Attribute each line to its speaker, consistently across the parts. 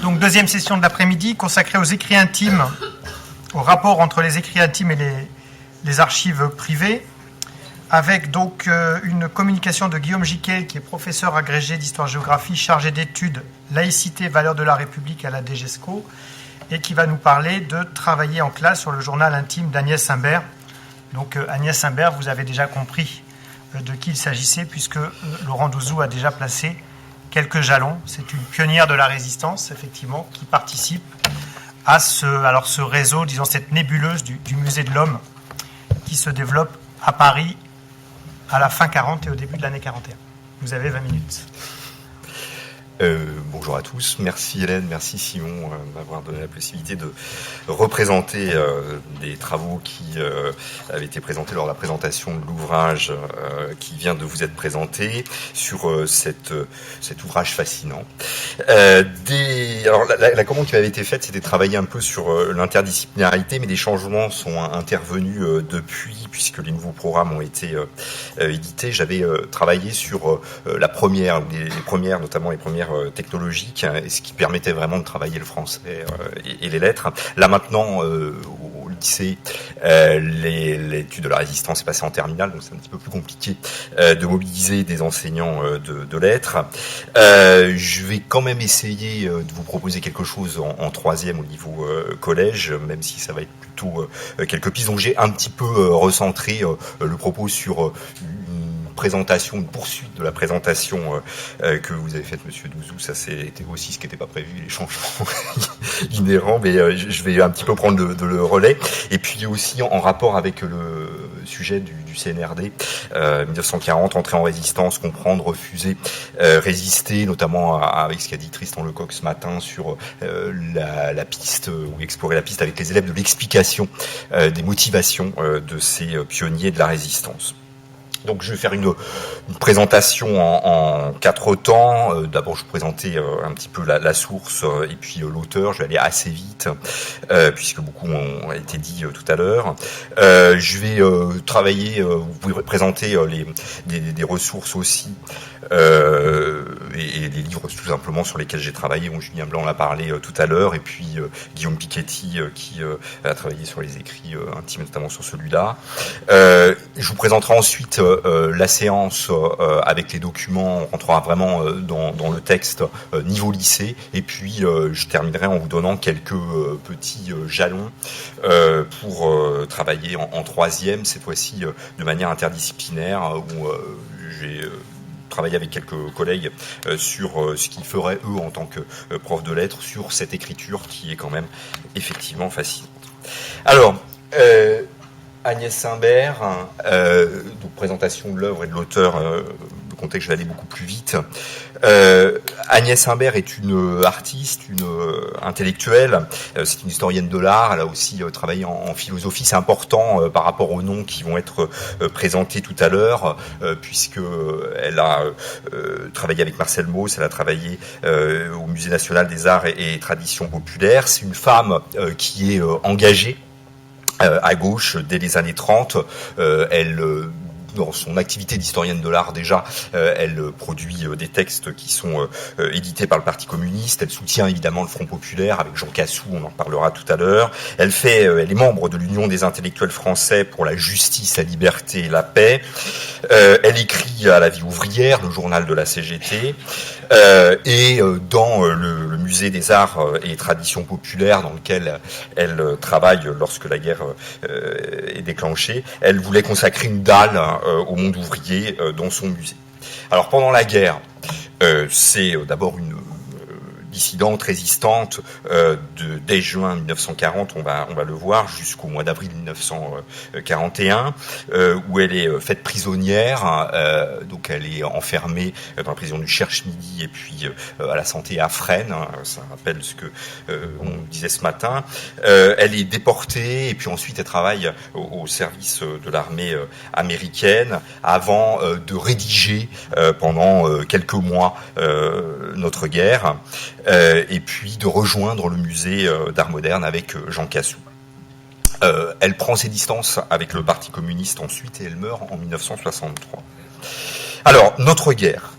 Speaker 1: Donc deuxième session de l'après-midi consacrée aux écrits intimes, au rapport entre les écrits intimes et les archives privées, avec donc une communication de Guillaume Giquel, qui est professeur agrégé d'histoire-géographie, chargé d'études laïcité, valeurs de la République à la DGESCO, et qui va nous parler de travailler en classe sur le journal intime d'Agnès Imbert. Donc Agnès Imbert, vous avez déjà compris de qui il s'agissait, puisque Laurent Douzou a déjà placé quelques jalons. C'est une pionnière de la résistance, effectivement, qui participe à ce réseau, disons cette nébuleuse du musée de l'homme, qui se développe à Paris à la fin 40 et au début de l'année 41. Vous avez 20 minutes.
Speaker 2: Bonjour à tous, merci Hélène, merci Simon m'avoir donné la possibilité de représenter des travaux qui avaient été présentés lors de la présentation de l'ouvrage qui vient de vous être présenté sur cet ouvrage fascinant. Alors la commande qui m'avait été faite, c'était de travailler un peu sur l'interdisciplinarité, mais des changements sont intervenus depuis, puisque les nouveaux programmes ont été édités. J'avais travaillé sur la première, les premières, notamment les premières technologiques, et ce qui permettait vraiment de travailler le français et les lettres. Là maintenant, au lycée, l'étude de la résistance est passée en terminale, donc c'est un petit peu plus compliqué de mobiliser des enseignants de lettres. Je vais quand même essayer de vous proposer quelque chose en troisième au niveau collège, même si ça va être plutôt quelques pistes. Donc j'ai un petit peu recentré le propos sur une poursuite de la présentation que vous avez faite, Monsieur Douzou. Ça, c'était aussi ce qui n'était pas prévu, les changements inhérents, mais je vais un petit peu prendre le relais. Et puis aussi en rapport avec le sujet du CNRD, 1940, entrer en résistance, comprendre, refuser, résister, notamment avec ce qu'a dit Tristan Lecoq ce matin sur la piste, ou explorer la piste avec les élèves de l'explication des motivations de ces pionniers de la résistance. Donc je vais faire une présentation en 4 temps. D'abord je vais présenter un petit peu la source et puis l'auteur. Je vais aller assez vite puisque beaucoup ont été dit tout à l'heure. Je vais travailler, vous pouvez présenter des ressources aussi et des livres tout simplement sur lesquels j'ai travaillé. Bon, Julien Blanc l'a parlé tout à l'heure, et puis Guillaume Piketty qui a travaillé sur les écrits intimes, notamment sur celui-là. Je vous présenterai ensuite la séance avec les documents. On rentrera vraiment dans le texte niveau lycée, et puis je terminerai en vous donnant quelques petits jalons pour travailler en troisième, cette fois-ci de manière interdisciplinaire, où j'ai travailler avec quelques collègues sur ce qu'ils feraient eux en tant que prof de lettres sur cette écriture qui est quand même effectivement fascinante. Alors, Agnès Imbert, donc présentation de l'œuvre et de l'auteur, le contexte, je vais aller beaucoup plus vite. Agnès Imbert est une artiste, une intellectuelle, c'est une historienne de l'art, elle a aussi travaillé en philosophie. C'est important par rapport aux noms qui vont être présentés tout à l'heure, puisque elle a travaillé avec Marcel Mauss, elle a travaillé au Musée national des arts et traditions populaires. C'est une femme qui est engagée à gauche dès les années 30. Elle dans son activité d'historienne de l'art déjà, elle produit des textes qui sont édités par le Parti communiste. Elle soutient évidemment le Front populaire avec Jean Cassou, on en parlera tout à l'heure. Elle est membre de l'Union des intellectuels français pour la justice, la liberté et la paix. Elle écrit à La Vie ouvrière, le journal de la CGT, et dans le musée des arts et traditions populaires dans lequel elle travaille lorsque la guerre est déclenchée. Elle voulait consacrer une dalle au monde ouvrier dans son musée. Alors pendant la guerre, c'est d'abord une dissidente, résistante, dès juin 1940, on va le voir, jusqu'au mois d'avril 1941, où elle est faite prisonnière, donc elle est enfermée dans la prison du Cherche-Midi et puis à la Santé à Fresnes, ça rappelle ce que on disait ce matin. Elle est déportée et puis ensuite elle travaille au service de l'armée américaine avant de rédiger pendant quelques mois notre guerre. et puis de rejoindre le musée d'art moderne avec Jean Cassou. Elle prend ses distances avec le Parti communiste ensuite et elle meurt en 1963. Alors, notre guerre,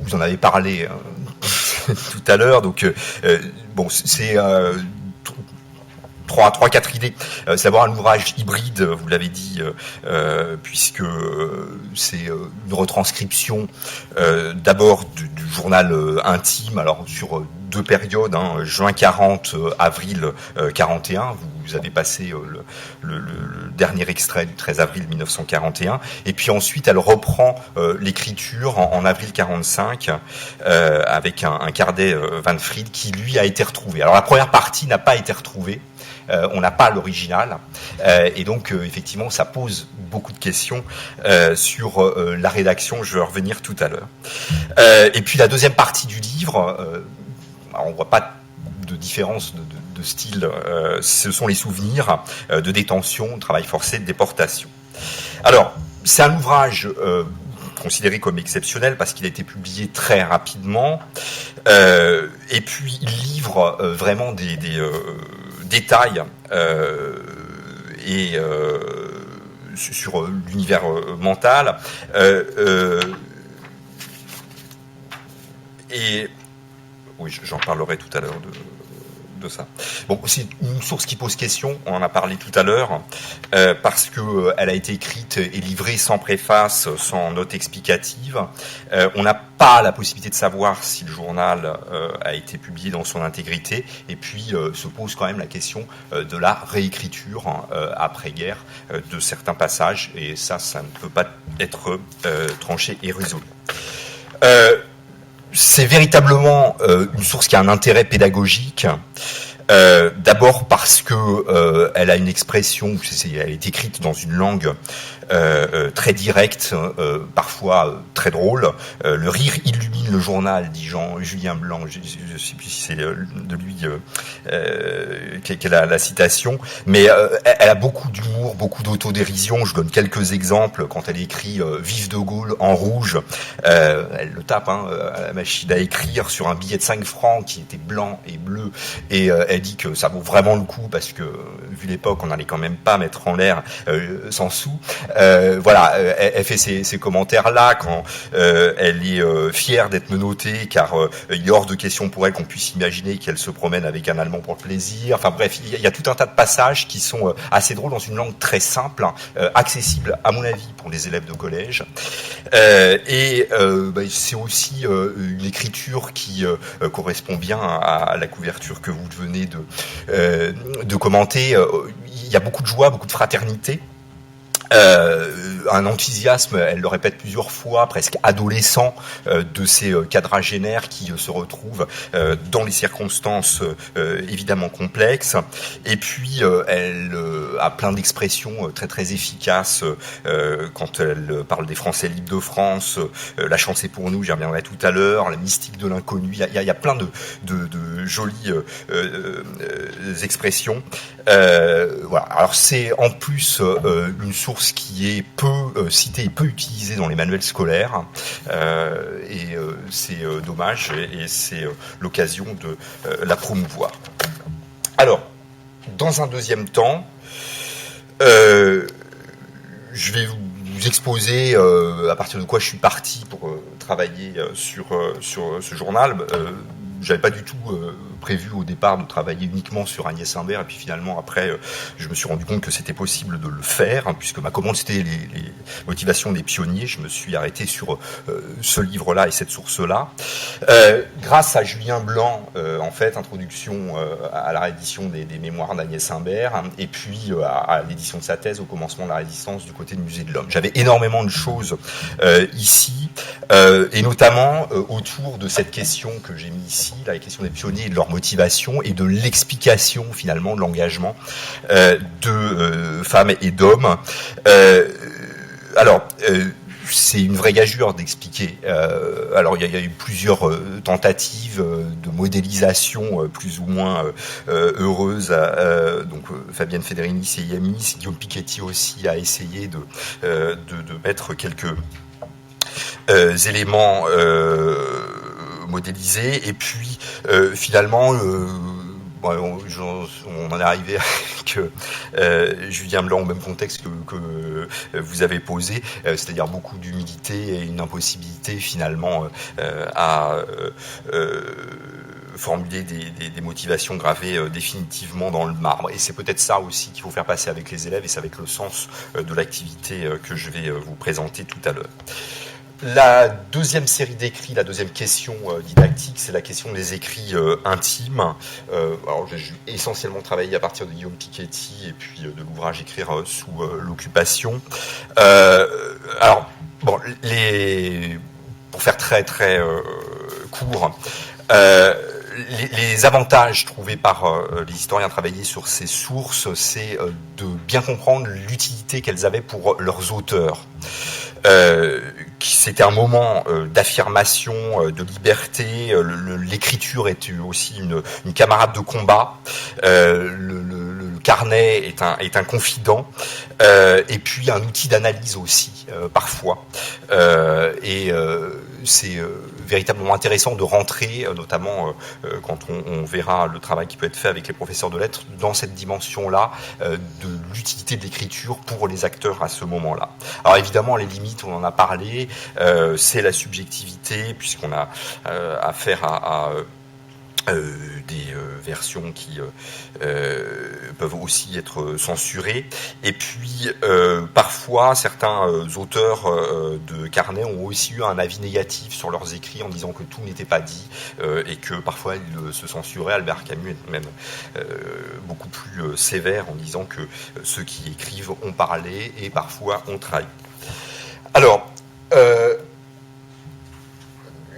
Speaker 2: vous en avez parlé tout à l'heure, donc bon, c'est 3-4 idées. C'est d'abord un ouvrage hybride, vous l'avez dit, puisque c'est une retranscription d'abord du journal intime, alors sur 2 périodes, hein, juin 40, avril 41. Vous avez passé le dernier extrait du 13 avril 1941. Et puis ensuite, elle reprend l'écriture en avril 45 avec un Cardet Van Fried qui, lui, a été retrouvé. Alors la première partie n'a pas été retrouvée. On n'a pas l'original et donc effectivement ça pose beaucoup de questions sur la rédaction, je vais revenir tout à l'heure. Et puis la deuxième partie du livre, on ne voit pas de différence de style, ce sont les souvenirs de détention, de travail forcé, de déportation. Alors c'est un ouvrage considéré comme exceptionnel parce qu'il a été publié très rapidement et puis il livre vraiment des détails et sur l'univers mental et oui, j'en parlerai tout à l'heure de ça. Bon, c'est une source qui pose question, on en a parlé tout à l'heure, parce que elle a été écrite et livrée sans préface, sans note explicative. On n'a pas la possibilité de savoir si le journal a été publié dans son intégrité, et puis se pose quand même la question de la réécriture après-guerre de certains passages, et ça ne peut pas être tranché et résolu. C'est véritablement une source qui a un intérêt pédagogique. D'abord parce que elle a une expression, elle est écrite dans une langue très directe, parfois très drôle. Le rire illumine le journal, dit Julien Blanc. Je ne sais plus si c'est de lui qu'elle a la citation, mais elle a beaucoup d'humour, beaucoup d'autodérision. Je donne quelques exemples. Quand elle écrit Vive de Gaulle en rouge, elle le tape à la machine à écrire sur un billet de 5 francs qui était blanc et bleu, et elle dit que ça vaut vraiment le coup parce que vu l'époque, on n'allait quand même pas mettre en l'air 100 sous. Voilà, elle fait ces commentaires-là quand elle est fière d'être menottée, car il est hors de question pour elle qu'on puisse imaginer qu'elle se promène avec un Allemand pour le plaisir. Enfin bref, il y a tout un tas de passages qui sont assez drôles dans une langue très simple, accessible à mon avis pour les élèves de collège. C'est aussi une écriture qui correspond bien à la couverture que vous venez de commenter. Il y a beaucoup de joie, beaucoup de fraternité. Un enthousiasme, elle le répète plusieurs fois, presque adolescent, de ces quadragénaires qui se retrouvent dans les circonstances évidemment complexes. Et puis elle a plein d'expressions très très efficaces quand elle parle des Français libres de France, la chance est pour nous, j'y reviendrai tout à l'heure, la mystique de l'inconnu. Il y a plein de jolies expressions. Voilà. Alors c'est en plus une source qui est peu citée et peu utilisée dans les manuels scolaires, et c'est dommage, et c'est l'occasion de la promouvoir. Alors, dans un deuxième temps, je vais vous exposer à partir de quoi je suis parti pour travailler sur ce journal. J'avais pas du tout prévu au départ de travailler uniquement sur Agnès Imbert, et puis finalement après je me suis rendu compte que c'était possible de le faire, puisque ma commande c'était les motivations des pionniers. Je me suis arrêté sur ce livre-là et cette source-là, grâce à Julien Blanc, en fait, introduction à la réédition des mémoires d'Agnès Imbert, et puis à l'édition de sa thèse au commencement de la résistance du côté du musée de l'Homme. J'avais énormément de choses ici, et notamment autour de cette question que j'ai mis ici, la question des pionniers et de leur motivation, et de l'explication finalement de l'engagement de femmes et d'hommes. C'est une vraie gageure d'expliquer. Alors il y a eu plusieurs tentatives de modélisation plus ou moins heureuses. Donc Fabienne Federini, CIMI, Guillaume Piketty aussi a essayé de mettre quelques éléments modélisé. Et puis finalement, bon, on en est arrivé avec Julien Blanc au même contexte que vous avez posé, c'est-à-dire beaucoup d'humilité et une impossibilité finalement à formuler des motivations gravées définitivement dans le marbre. Et c'est peut-être ça aussi qu'il faut faire passer avec les élèves, et c'est avec le sens de l'activité que je vais vous présenter tout à l'heure. La deuxième série d'écrits, la deuxième question didactique, c'est la question des écrits intimes. Alors j'ai essentiellement travaillé à partir de Guillaume Piketty et puis de l'ouvrage Écrire sous l'occupation. Alors, bon, pour faire très très court, les avantages trouvés par les historiens travaillés sur ces sources, c'est de bien comprendre l'utilité qu'elles avaient pour leurs auteurs. C'était un moment d'affirmation, de liberté. L'écriture était aussi une camarade de combat. Le carnet est un confident, et puis un outil d'analyse aussi parfois. C'est véritablement intéressant de rentrer, notamment quand on verra le travail qui peut être fait avec les professeurs de lettres, dans cette dimension-là de l'utilité de l'écriture pour les acteurs à ce moment-là. Alors évidemment, les limites, on en a parlé, c'est la subjectivité, puisqu'on a affaire à des versions qui peuvent aussi être censurées. Et puis, parfois, certains auteurs de carnet ont aussi eu un avis négatif sur leurs écrits en disant que tout n'était pas dit et que parfois ils se censuraient. Albert Camus est même beaucoup plus sévère en disant que ceux qui écrivent ont parlé et parfois ont trahi. Alors,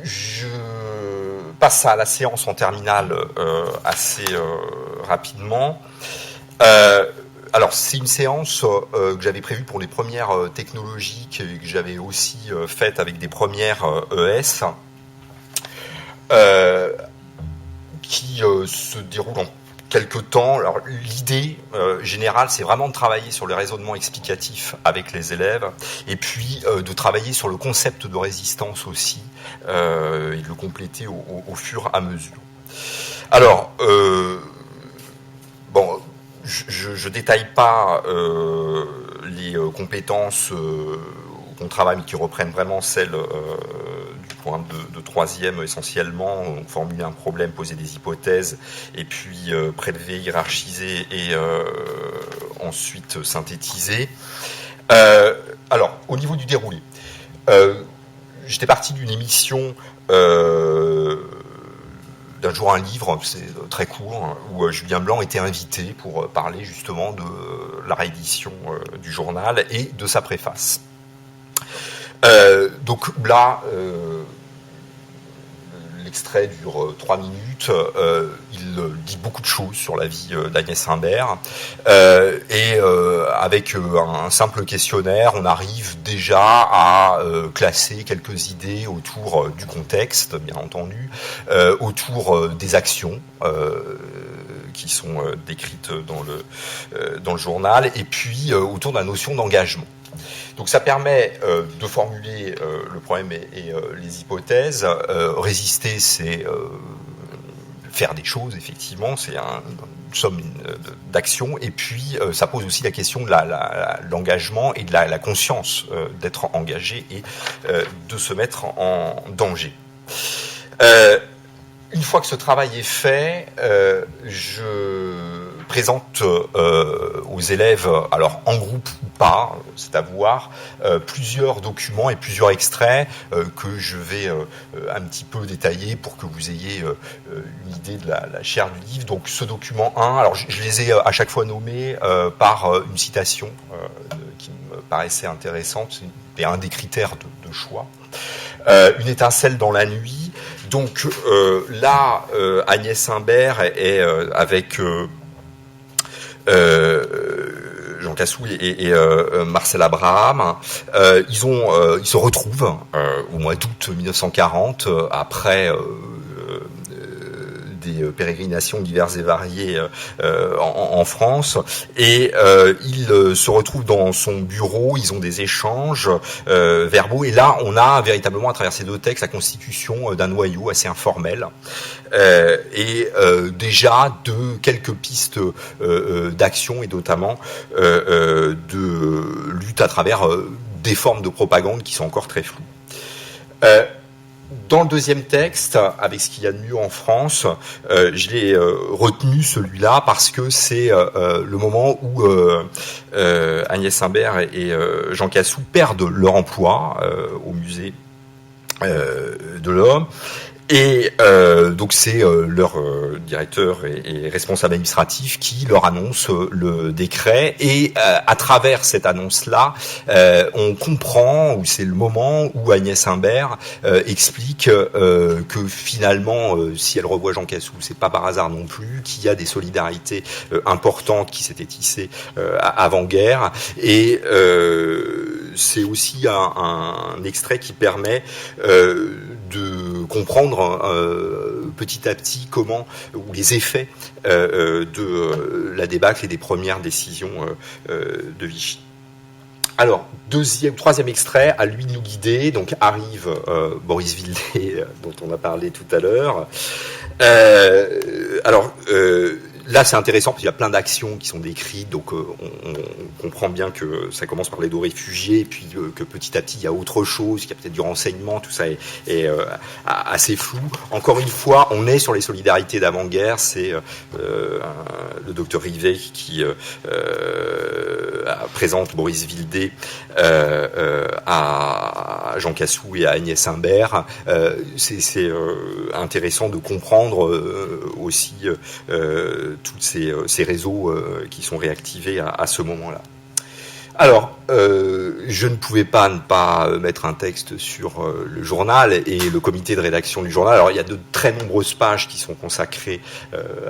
Speaker 2: je passe à la séance en terminale assez rapidement. Alors, c'est une séance que j'avais prévue pour les premières technologies que j'avais aussi faites avec des premières ES qui se déroulent en quelques temps. Alors, l'idée générale, c'est vraiment de travailler sur le raisonnement explicatif avec les élèves et puis de travailler sur le concept de résistance aussi et de le compléter au fur et à mesure. Alors, bon, je détaille pas les compétences qu'on travaille, mais qui reprennent vraiment celles du programme de troisième essentiellement. On formuler un problème, poser des hypothèses, et puis prélever, hiérarchiser et ensuite synthétiser. Alors, au niveau du déroulé, j'étais parti d'une émission d'un jour un livre, c'est très court, où Julien Blanc était invité pour parler justement de la réédition du journal et de sa préface. Donc là, l'extrait dure 3 minutes, il dit beaucoup de choses sur la vie d'Agnès Imbert, et avec un simple questionnaire, on arrive déjà à classer quelques idées autour du contexte, bien entendu, autour des actions qui sont décrites dans le journal, et puis autour de la notion d'engagement. Donc ça permet de formuler le problème et les hypothèses. Résister, c'est faire des choses, effectivement, c'est une somme d'actions. Et puis ça pose aussi la question de l'engagement et de la conscience d'être engagé et de se mettre en danger. Une fois que ce travail est fait, je présente aux élèves, alors en groupe ou pas, c'est à voir, plusieurs documents et plusieurs extraits que je vais un petit peu détailler pour que vous ayez une idée de la chair du livre. Donc ce document 1, alors je les ai à chaque fois nommés par une citation qui me paraissait intéressante, c'était un des critères de choix. Une étincelle dans la nuit. Donc là, Agnès Imbert est avec Jean Cassou et Marcel Abraham. Ils se retrouvent au mois d'août 1940 après des pérégrinations diverses et variées en France, et il se retrouve dans son bureau, ils ont des échanges verbaux, et là on a véritablement à travers ces deux textes la constitution d'un noyau assez informel, et déjà de quelques pistes d'action, et notamment de lutte à travers des formes de propagande qui sont encore très floues. Dans le deuxième texte, avec ce qu'il y a de mieux en France, je l'ai retenu celui-là parce que c'est le moment où Agnès Imbert et Jean Cassou perdent leur emploi au musée de l'Homme. Et donc c'est leur directeur et responsable administratif qui leur annonce le décret, et à travers cette annonce-là, on comprend, ou c'est le moment où Agnès Imbert explique que finalement, si elle revoit Jean Cassou, c'est pas par hasard non plus, qu'il y a des solidarités importantes qui s'étaient tissées avant-guerre, et c'est aussi un extrait qui permet de comprendre petit à petit comment, ou les effets de la débâcle et des premières décisions de Vichy. Alors, troisième extrait, à lui de nous guider, donc arrive Boris Vildé, dont on a parlé tout à l'heure. Là, c'est intéressant parce qu'il y a plein d'actions qui sont décrites, donc on comprend bien que ça commence par l'aide aux réfugiés, et puis que petit à petit, il y a autre chose, qu'il y a peut-être du renseignement, tout ça est assez flou. Encore une fois, on est sur les solidarités d'avant-guerre, c'est le docteur Rivet qui présente Boris Vildé à Jean Cassou et à Agnès Imbert. C'est intéressant de comprendre aussi tous ces réseaux qui sont réactivés à ce moment-là. Alors, je ne pouvais pas ne pas mettre un texte sur le journal et le comité de rédaction du journal. Alors, il y a de très nombreuses pages qui sont consacrées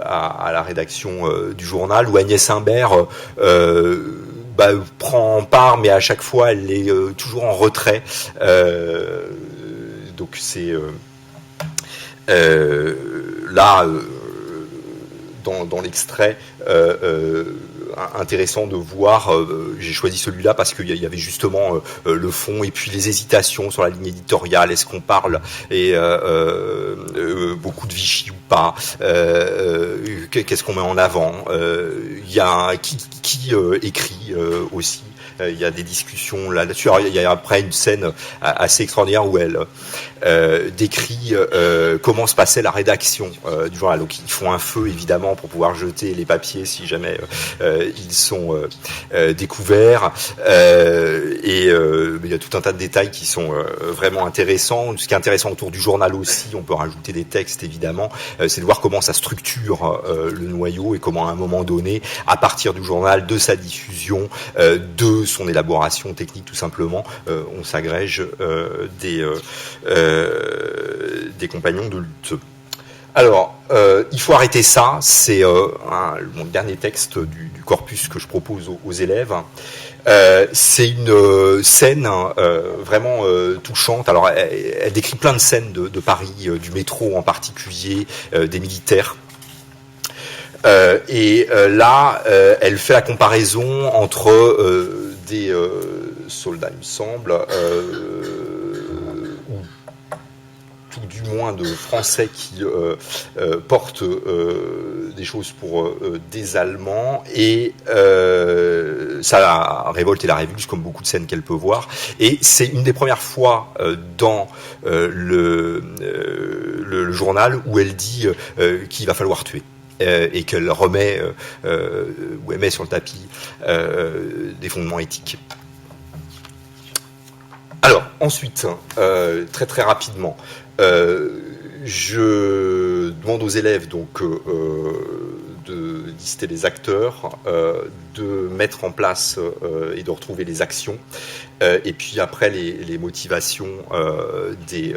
Speaker 2: à la rédaction du journal, où Agnès Imbert prend part, mais à chaque fois, elle est toujours en retrait. Donc, c'est là... Dans l'extrait, intéressant de voir, j'ai choisi celui-là parce qu'il y avait justement le fond et puis les hésitations sur la ligne éditoriale, est-ce qu'on parle beaucoup de Vichy ou pas, qu'est-ce qu'on met en avant, il y a qui écrit aussi. Il y a des discussions là-dessus. Alors, il y a après une scène assez extraordinaire où elle décrit comment se passait la rédaction du journal. Donc, ils font un feu, évidemment, pour pouvoir jeter les papiers si jamais ils sont découverts. Il y a tout un tas de détails qui sont vraiment intéressants. Ce qui est intéressant autour du journal aussi, on peut rajouter des textes, évidemment, c'est de voir comment ça structure le noyau et comment, à un moment donné, à partir du journal, de sa diffusion, de son élaboration technique, tout simplement, on s'agrège des compagnons de lutte. Alors, il faut arrêter ça, c'est mon dernier texte du corpus que je propose aux élèves. C'est une scène vraiment touchante. Alors, elle décrit plein de scènes de Paris, du métro en particulier, des militaires. Là, elle fait la comparaison entre des soldats, il me semble, ou tout du moins de Français qui portent des choses pour des Allemands, et ça la révolte et la révulse, comme beaucoup de scènes qu'elle peut voir. Et c'est une des premières fois dans le journal où elle dit qu'il va falloir tuer. Et qu'elle remet ou elle met sur le tapis des fondements éthiques. Alors, ensuite, très très rapidement, je demande aux élèves donc de lister les acteurs, de mettre en place et de retrouver les actions, et puis après les motivations des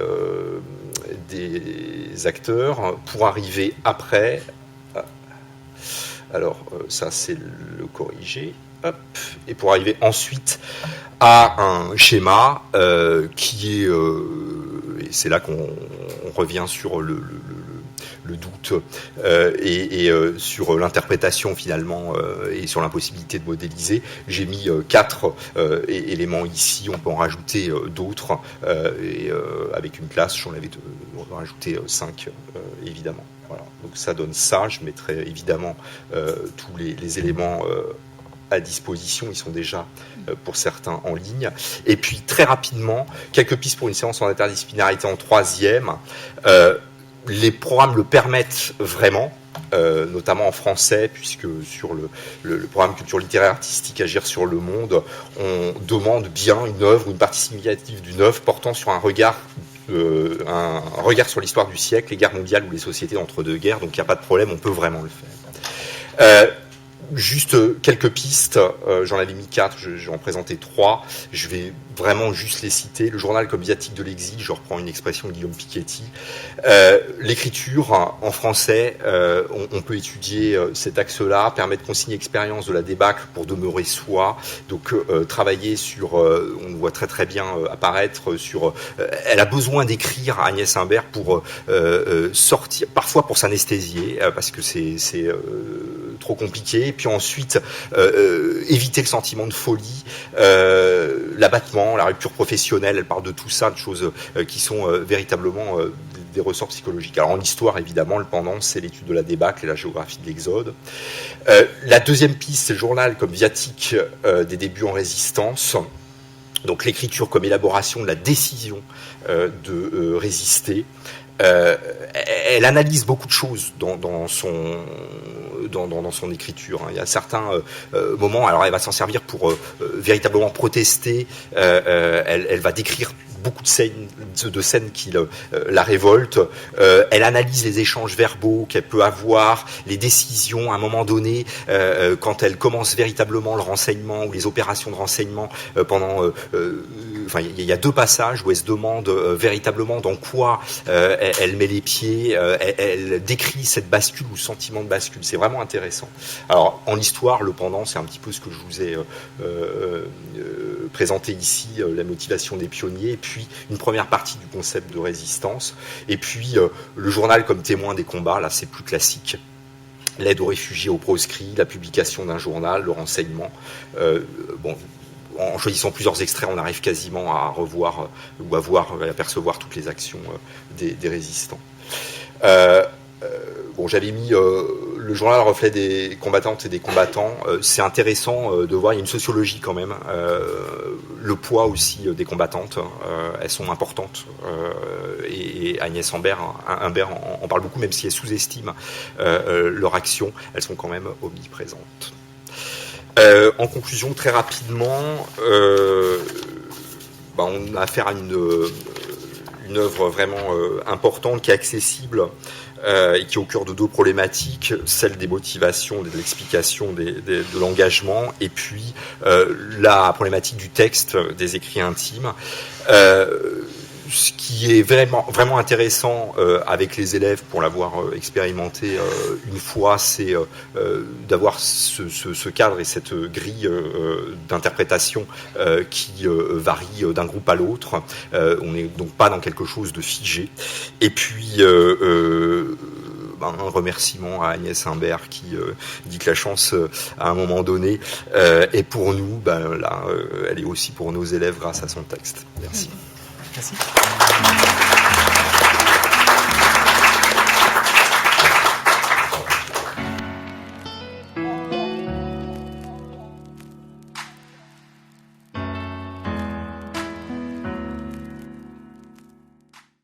Speaker 2: acteurs, pour arriver après. Alors, ça, c'est le corrigé. Hop. Et pour arriver ensuite à un schéma qui est... et c'est là qu'on revient sur le le doute et sur l'interprétation finalement et sur l'impossibilité de modéliser. J'ai mis 4 éléments ici, on peut en rajouter d'autres et avec une classe, j'en avais rajouté 5 évidemment. Voilà. Donc ça donne ça, je mettrai évidemment tous les éléments à disposition, ils sont déjà pour certains en ligne. Et puis très rapidement, quelques pistes pour une séance en interdisciplinarité en 3e. Les programmes le permettent vraiment, notamment en français, puisque sur le programme culture littéraire artistique Agir sur le monde, on demande bien une œuvre, une partie significative d'une œuvre portant sur un regard sur l'histoire du siècle, les guerres mondiales ou les sociétés d'entre-deux guerres, donc il n'y a pas de problème, on peut vraiment le faire. Juste quelques pistes, j'en avais mis 4, je vais en présenter 3, je vais vraiment juste les citer. Le journal comme viatique de l'exil, je reprends une expression de Guillaume Piketty. L'écriture en français, on peut étudier cet axe-là, permet de consigner expérience de la débâcle pour demeurer soi, donc travailler sur, on le voit très très bien apparaître, sur, elle a besoin d'écrire, Agnès Imbert, pour sortir, parfois pour s'anesthésier, parce que c'est trop compliqué, et puis ensuite éviter le sentiment de folie, l'abattement, la rupture professionnelle, elle parle de tout ça, de choses qui sont véritablement des ressorts psychologiques. Alors en histoire, évidemment, le pendant, c'est l'étude de la débâcle et la géographie de l'exode. La deuxième piste, c'est le journal comme viatique des débuts en résistance. Donc l'écriture comme élaboration de la décision de résister. Elle analyse beaucoup de choses dans son écriture. Il y a certains moments, alors elle va s'en servir pour véritablement protester, elle va décrire beaucoup de scènes qui la révoltent. Elle analyse les échanges verbaux qu'elle peut avoir, les décisions à un moment donné, quand elle commence véritablement le renseignement ou les opérations de renseignement enfin, il y a 2 passages où elle se demande véritablement dans quoi elle met les pieds, elle décrit cette bascule ou ce sentiment de bascule. C'est vraiment intéressant. Alors, en histoire, le pendant, c'est un petit peu ce que je vous ai présenté ici, la motivation des pionniers, et puis une première partie du concept de résistance, et puis le journal comme témoin des combats, là c'est plus classique. L'aide aux réfugiés, aux proscrits, la publication d'un journal, le renseignement. En choisissant plusieurs extraits, on arrive quasiment à revoir ou à voir, à apercevoir toutes les actions des résistants. J'avais mis le journal reflet des combattantes et des combattants. C'est intéressant de voir, il y a une sociologie quand même. Le poids aussi des combattantes, elles sont importantes. Et Agnès Imbert en parle beaucoup, même si elle sous-estime leur action, elles sont quand même omniprésentes. En conclusion, très rapidement, on a affaire à une œuvre vraiment importante qui est accessible et qui est au cœur de 2 problématiques, celle des motivations, de l'explication, de l'engagement, et puis la problématique du texte, des écrits intimes. Ce qui est vraiment intéressant avec les élèves, pour l'avoir expérimenté une fois, c'est d'avoir ce cadre et cette grille d'interprétation qui varie d'un groupe à l'autre. On n'est donc pas dans quelque chose de figé. Et puis un remerciement à Agnès Imbert qui dit que la chance à un moment donné est pour nous, elle est aussi pour nos élèves grâce à son texte. Merci.
Speaker 1: Merci.